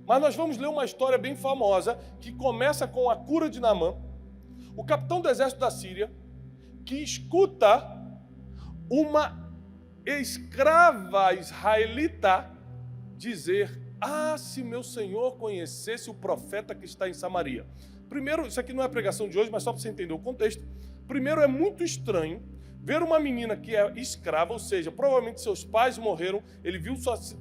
Mas nós vamos ler uma história bem famosa que começa com a cura de Naamã, o capitão do exército da Síria, que escuta uma escrava israelita dizer: ah, se meu senhor conhecesse o profeta que está em Samaria. Primeiro, isso aqui não é a pregação de hoje, mas só para você entender o contexto. Primeiro, é muito estranho ver uma menina que é escrava, ou seja, provavelmente seus pais morreram,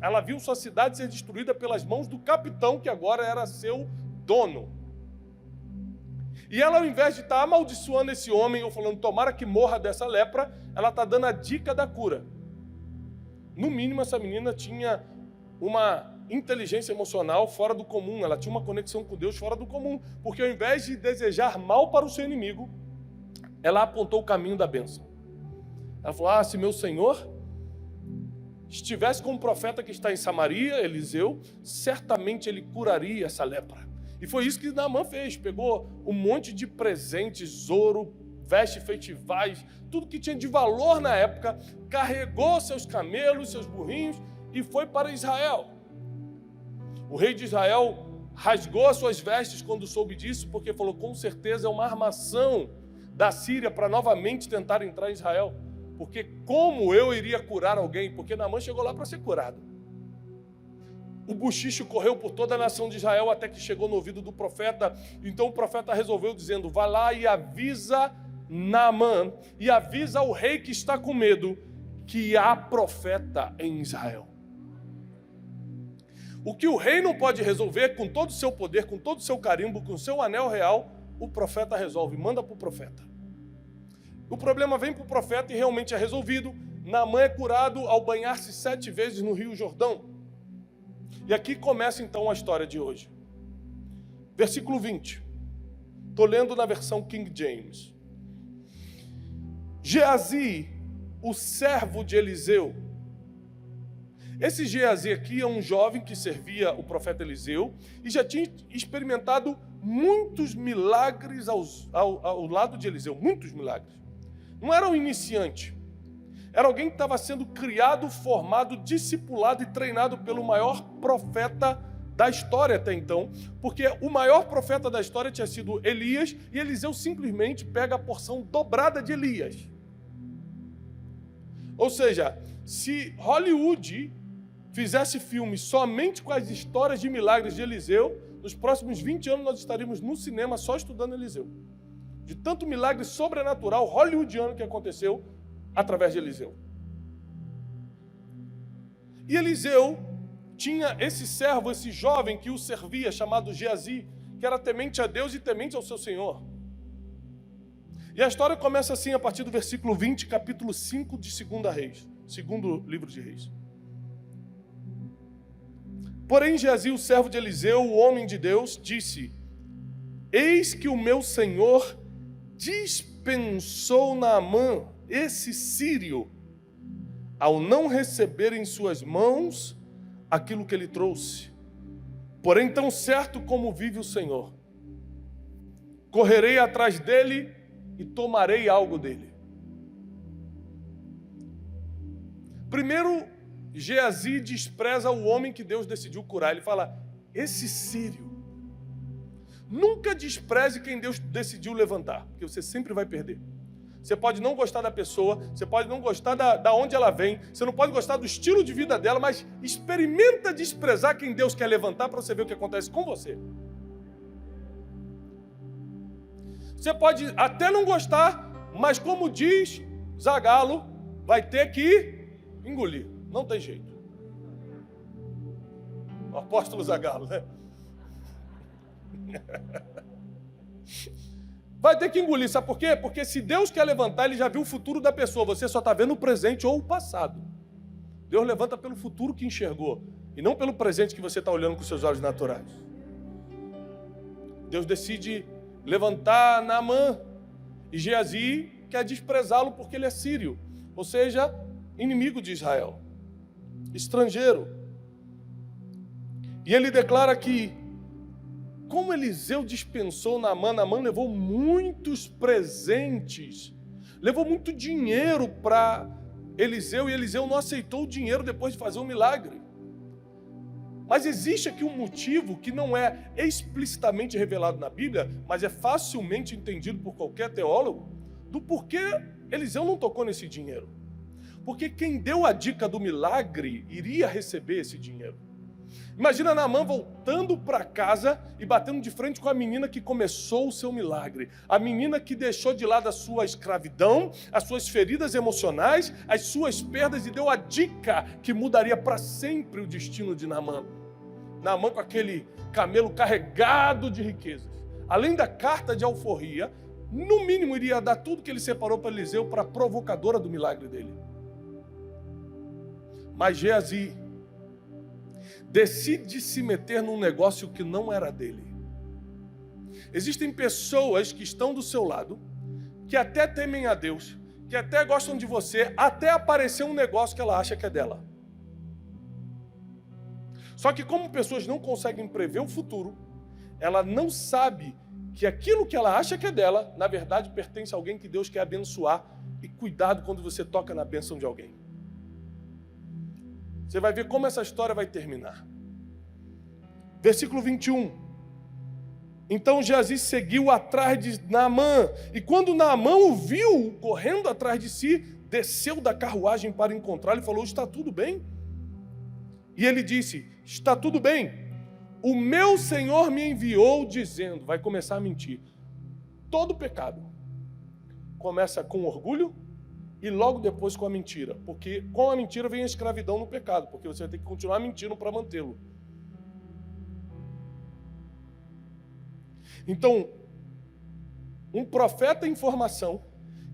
ela viu sua cidade ser destruída pelas mãos do capitão, que agora era seu dono. E ela, ao invés de estar amaldiçoando esse homem, ou falando, tomara que morra dessa lepra, ela está dando a dica da cura. No mínimo, essa menina tinha uma inteligência emocional fora do comum, ela tinha uma conexão com Deus fora do comum, porque ao invés de desejar mal para o seu inimigo, ela apontou o caminho da bênção. Ela falou: ah, se meu senhor estivesse com o profeta que está em Samaria, Eliseu, certamente ele curaria essa lepra. E foi isso que Naamã fez, pegou um monte de presentes, ouro, vestes festivais, tudo que tinha de valor na época, carregou seus camelos, seus burrinhos e foi para Israel. O rei de Israel rasgou as suas vestes quando soube disso, porque falou: com certeza é uma armação da Síria para novamente tentar entrar em Israel. Porque como eu iria curar alguém? Porque Naamã chegou lá para ser curado. O bochicho correu por toda a nação de Israel até que chegou no ouvido do profeta. Então o profeta resolveu dizendo: vai lá e avisa Naamã, e avisa o rei que está com medo, que há profeta em Israel. O que o rei não pode resolver com todo o seu poder, com todo o seu carimbo, com o seu anel real, o profeta resolve, manda para o profeta. O problema vem para o profeta e realmente é resolvido. Naamã é curado ao banhar-se 7 vezes no Rio Jordão. E aqui começa então a história de hoje. Versículo 20. Estou lendo na versão King James. Geazi, o servo de Eliseu. Esse Geazi aqui é um jovem que servia o profeta Eliseu e já tinha experimentado muitos milagres ao lado de Eliseu, muitos milagres. Não era um iniciante, era alguém que estava sendo criado, formado, discipulado e treinado pelo maior profeta da história até então, porque o maior profeta da história tinha sido Elias e Eliseu simplesmente pega a porção dobrada de Elias. Ou seja, se Hollywood fizesse filme somente com as histórias de milagres de Eliseu, nos próximos 20 anos nós estaríamos no cinema só estudando Eliseu. De tanto milagre sobrenatural hollywoodiano que aconteceu através de Eliseu. E Eliseu tinha esse servo, esse jovem que o servia, chamado Geazi, que era temente a Deus e temente ao seu Senhor. E a história começa assim, a partir do versículo 20, capítulo 5 de 2 Reis, segundo livro de Reis. Porém, Geazi, o servo de Eliseu, o homem de Deus, disse: eis que o meu senhor dispensou Naamã, esse sírio, ao não receber em suas mãos aquilo que ele trouxe. Porém, tão certo como vive o Senhor, correrei atrás dele e tomarei algo dele. Primeiro, Geazi despreza o homem que Deus decidiu curar. Ele fala: esse sírio. Nunca despreze quem Deus decidiu levantar, porque você sempre vai perder. Você pode não gostar da pessoa, você pode não gostar da onde ela vem, você não pode gostar do estilo de vida dela, mas experimenta desprezar quem Deus quer levantar para você ver o que acontece com você. Você pode até não gostar, mas como diz Zagalo, vai ter que engolir. Não tem jeito. O apóstolo Zagalo, né? Vai ter que engolir, sabe por quê? Porque se Deus quer levantar, Ele já viu o futuro da pessoa, você só está vendo o presente ou o passado. Deus levanta pelo futuro que enxergou, e não pelo presente que você está olhando com seus olhos naturais. Deus decide levantar Naamã, e Geazi quer desprezá-lo porque ele é sírio, ou seja, inimigo de Israel, estrangeiro. E ele declara que, como Eliseu dispensou Naamã, Naamã levou muitos presentes, levou muito dinheiro para Eliseu, e Eliseu não aceitou o dinheiro depois de fazer um milagre. Mas existe aqui um motivo que não é explicitamente revelado na Bíblia, mas é facilmente entendido por qualquer teólogo, do porquê Eliseu não tocou nesse dinheiro. Porque quem deu a dica do milagre iria receber esse dinheiro. Imagina Naamã voltando para casa e batendo de frente com a menina que começou o seu milagre. A menina que deixou de lado a sua escravidão, as suas feridas emocionais, as suas perdas e deu a dica que mudaria para sempre o destino de Naamã. Naamã com aquele camelo carregado de riquezas. Além da carta de alforria, no mínimo iria dar tudo que ele separou para Eliseu para a provocadora do milagre dele. Mas Geazi decide se meter num negócio que não era dele. Existem pessoas que estão do seu lado, que até temem a Deus, que até gostam de você, até aparecer um negócio que ela acha que é dela. Só que como pessoas não conseguem prever o futuro, ela não sabe que aquilo que ela acha que é dela, na verdade pertence a alguém que Deus quer abençoar. E cuidado quando você toca na bênção de alguém. Você vai ver como essa história vai terminar. Versículo 21. Então Geazi seguiu atrás de Naamã, e quando Naamã o viu correndo atrás de si, desceu da carruagem para encontrá-lo e falou: está tudo bem? E ele disse: está tudo bem. O meu Senhor me enviou dizendo, vai começar a mentir. Todo pecado começa com orgulho e logo depois com a mentira, porque com a mentira vem a escravidão no pecado, porque você vai ter que continuar mentindo para mantê-lo. Então, um profeta em formação,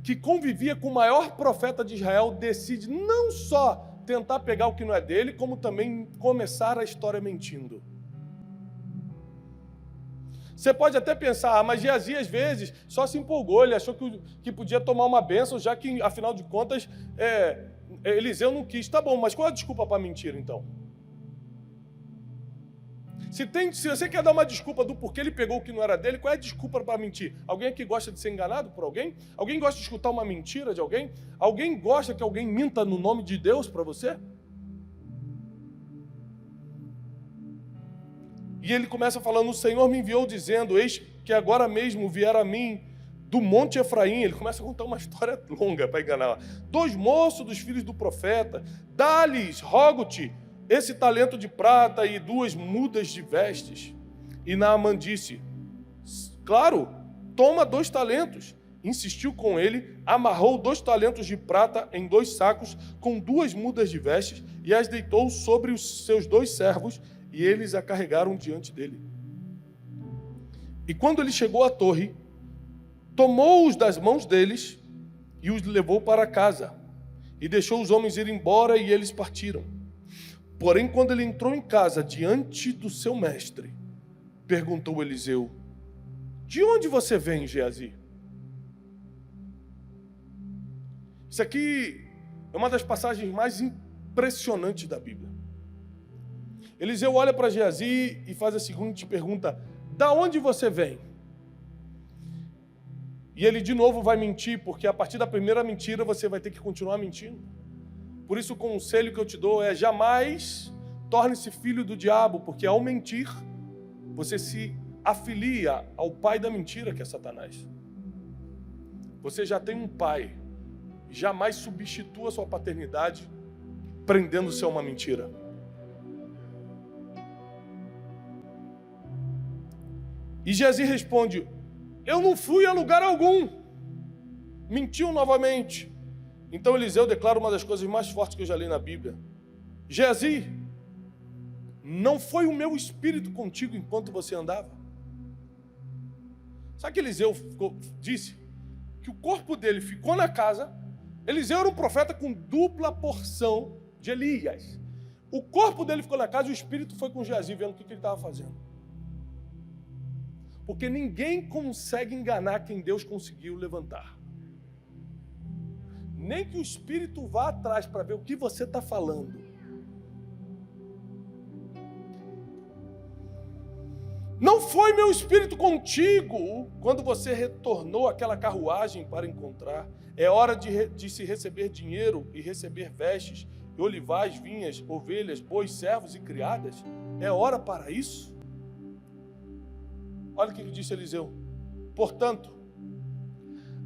que convivia com o maior profeta de Israel, decide não só tentar pegar o que não é dele, como também começar a história mentindo. Você pode até pensar, mas Geazi às vezes só se empolgou, ele achou que podia tomar uma bênção, já que afinal de contas Eliseu não quis. Tá bom, mas qual é a desculpa para mentira então? Se você quer dar uma desculpa do porquê ele pegou o que não era dele, qual é a desculpa para mentir? Alguém aqui gosta de ser enganado por alguém? Alguém gosta de escutar uma mentira de alguém? Alguém gosta que alguém minta no nome de Deus para você? E ele começa falando: o Senhor me enviou dizendo, eis que agora mesmo vieram a mim do monte Efraim. Ele começa a contar uma história longa para enganar. 2 moços dos filhos do profeta, dá-lhes, rogo-te, esse talento de prata e 2 mudas de vestes. E Naamã disse: claro, toma 2 talentos. Insistiu com ele, amarrou 2 talentos de prata em 2 sacos com 2 mudas de vestes e as deitou sobre os seus 2 servos, e eles a carregaram diante dele. E quando ele chegou à torre, tomou-os das mãos deles e os levou para casa, e deixou os homens ir embora, e eles partiram. Porém, quando ele entrou em casa diante do seu mestre, perguntou Eliseu: de onde você vem, Geazi? Isso aqui é uma das passagens mais impressionantes da Bíblia. Eliseu olha para Geazi e faz a seguinte pergunta: da onde você vem? E ele de novo vai mentir, porque a partir da primeira mentira você vai ter que continuar mentindo. Por isso o conselho que eu te dou é: jamais torne-se filho do diabo, porque ao mentir você se afilia ao pai da mentira, que é Satanás. Você já tem um pai, jamais substitua sua paternidade prendendo-se a uma mentira. E Geazi responde: eu não fui a lugar algum. Mentiu novamente. Então Eliseu declara uma das coisas mais fortes que eu já li na Bíblia: Geazi, não foi o meu espírito contigo enquanto você andava? Sabe que Eliseu disse? Que o corpo dele ficou na casa. Eliseu era um profeta com dupla porção de Elias. O corpo dele ficou na casa e o espírito foi com Geazi, vendo o que ele estava fazendo. Porque ninguém consegue enganar quem Deus conseguiu levantar. Nem que o Espírito vá atrás para ver o que você está falando. Não foi meu espírito contigo quando você retornou àquela carruagem para encontrar. É hora de se receber dinheiro e receber vestes, e olivais, vinhas, ovelhas, bois, servos e criadas. É hora para isso? Olha o que disse Eliseu. Portanto,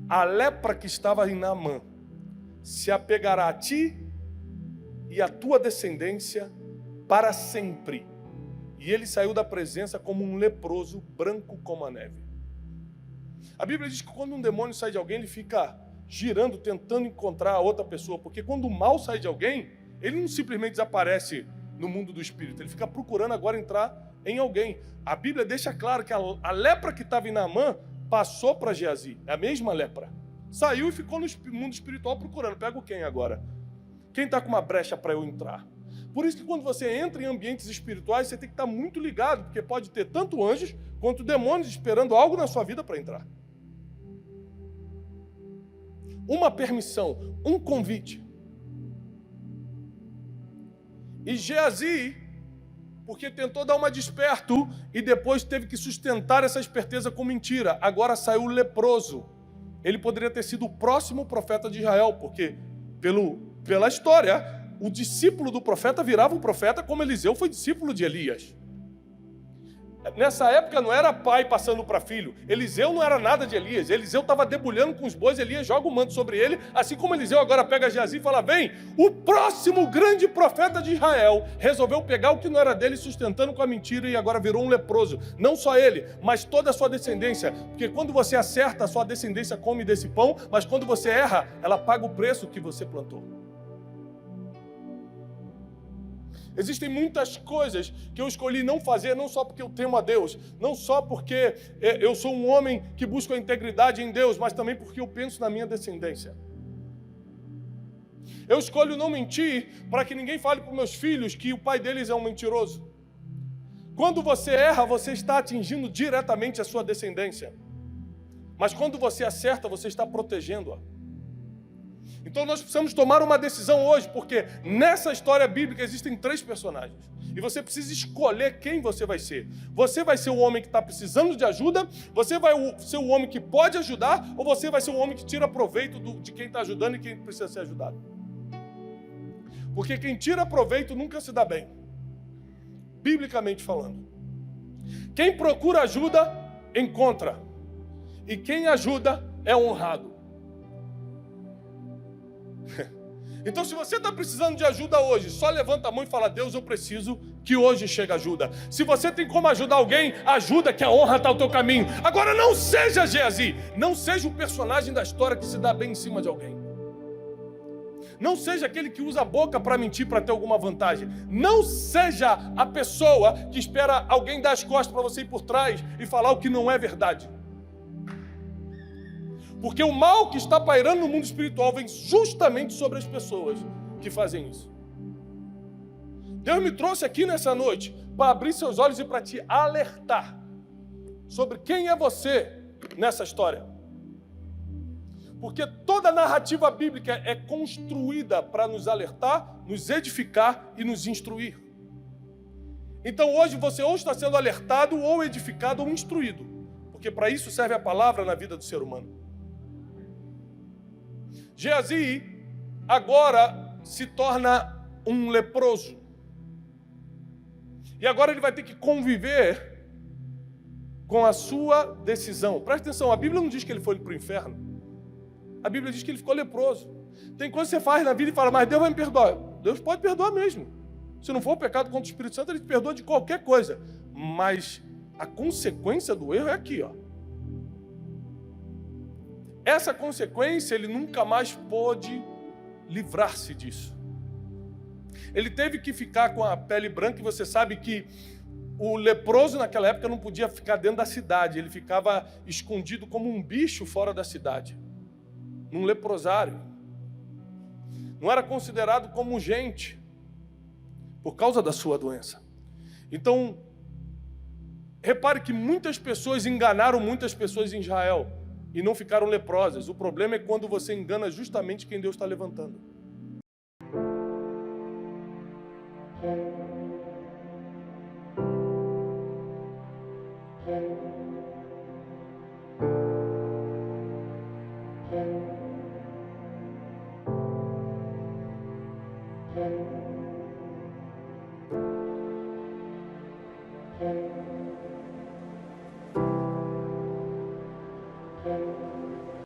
a lepra que estava em Naamã se apegará a ti e a tua descendência para sempre. E ele saiu da presença como um leproso, branco como a neve. A Bíblia diz que quando um demônio sai de alguém, ele fica girando, tentando encontrar a outra pessoa. Porque quando o mal sai de alguém, ele não simplesmente desaparece no mundo do espírito. Ele fica procurando agora entrar em alguém. A Bíblia deixa claro que a lepra que estava em Naamã passou para Geazi. É a mesma lepra. Saiu e ficou no mundo espiritual procurando. Pego quem agora? Quem está com uma brecha para eu entrar? Por isso que quando você entra em ambientes espirituais, você tem que estar muito ligado, porque pode ter tanto anjos quanto demônios esperando algo na sua vida para entrar. Uma permissão, um convite. E Geazi, porque tentou dar uma desperto e depois teve que sustentar essa esperteza com mentira, agora saiu leproso. Ele poderia ter sido o próximo profeta de Israel, porque pela história, o discípulo do profeta virava um profeta, como Eliseu foi discípulo de Elias. Nessa época não era pai passando para filho. Eliseu não era nada de Elias. Eliseu estava debulhando com os bois, Elias joga o manto sobre ele, assim como Eliseu agora pega Geazi e fala, vem, o próximo grande profeta de Israel resolveu pegar o que não era dele, sustentando com a mentira, e agora virou um leproso. Não só ele, mas toda a sua descendência, porque quando você acerta, a sua descendência come desse pão, mas quando você erra, ela paga o preço que você plantou. Existem muitas coisas que eu escolhi não fazer, não só porque eu temo a Deus, não só porque eu sou um homem que busca a integridade em Deus, mas também porque eu penso na minha descendência. Eu escolho não mentir para que ninguém fale para os meus filhos que o pai deles é um mentiroso. Quando você erra, você está atingindo diretamente a sua descendência. Mas quando você acerta, você está protegendo-a. Então nós precisamos tomar uma decisão hoje, porque nessa história bíblica existem 3 personagens. E você precisa escolher quem você vai ser. Você vai ser o homem que está precisando de ajuda, você vai ser o homem que pode ajudar, ou você vai ser o homem que tira proveito de quem está ajudando e quem precisa ser ajudado. Porque quem tira proveito nunca se dá bem, biblicamente falando. Quem procura ajuda, encontra. E quem ajuda é honrado. Então, se você está precisando de ajuda hoje, só levanta a mão e fala, Deus, eu preciso que hoje chegue ajuda. Se você tem como ajudar alguém, ajuda, que a honra está ao teu caminho. Agora, não seja Geazi, não seja o personagem da história que se dá bem em cima de alguém. Não seja aquele que usa a boca para mentir, para ter alguma vantagem. Não seja a pessoa que espera alguém dar as costas para você ir por trás e falar o que não é verdade. Porque o mal que está pairando no mundo espiritual vem justamente sobre as pessoas que fazem isso. Deus me trouxe aqui nessa noite para abrir seus olhos e para te alertar sobre quem é você nessa história. Porque toda a narrativa bíblica é construída para nos alertar, nos edificar e nos instruir. Então hoje você ou está sendo alertado, ou edificado, ou instruído. Porque para isso serve a palavra na vida do ser humano. Geazi agora se torna um leproso. E agora ele vai ter que conviver com a sua decisão. Presta atenção, a Bíblia não diz que ele foi para o inferno. A Bíblia diz que ele ficou leproso. Tem coisa que você faz na vida e fala, mas Deus vai me perdoar. Deus pode perdoar mesmo. Se não for o pecado contra o Espírito Santo, ele te perdoa de qualquer coisa. Mas a consequência do erro é aqui, ó. Essa consequência, ele nunca mais pôde livrar-se disso. Ele teve que ficar com a pele branca, e você sabe que o leproso naquela época não podia ficar dentro da cidade, ele ficava escondido como um bicho fora da cidade, num leprosário. Não era considerado como gente, por causa da sua doença. Então, repare que muitas pessoas enganaram muitas pessoas em Israel, e não ficaram leprosas. O problema é quando você engana justamente quem Deus está levantando.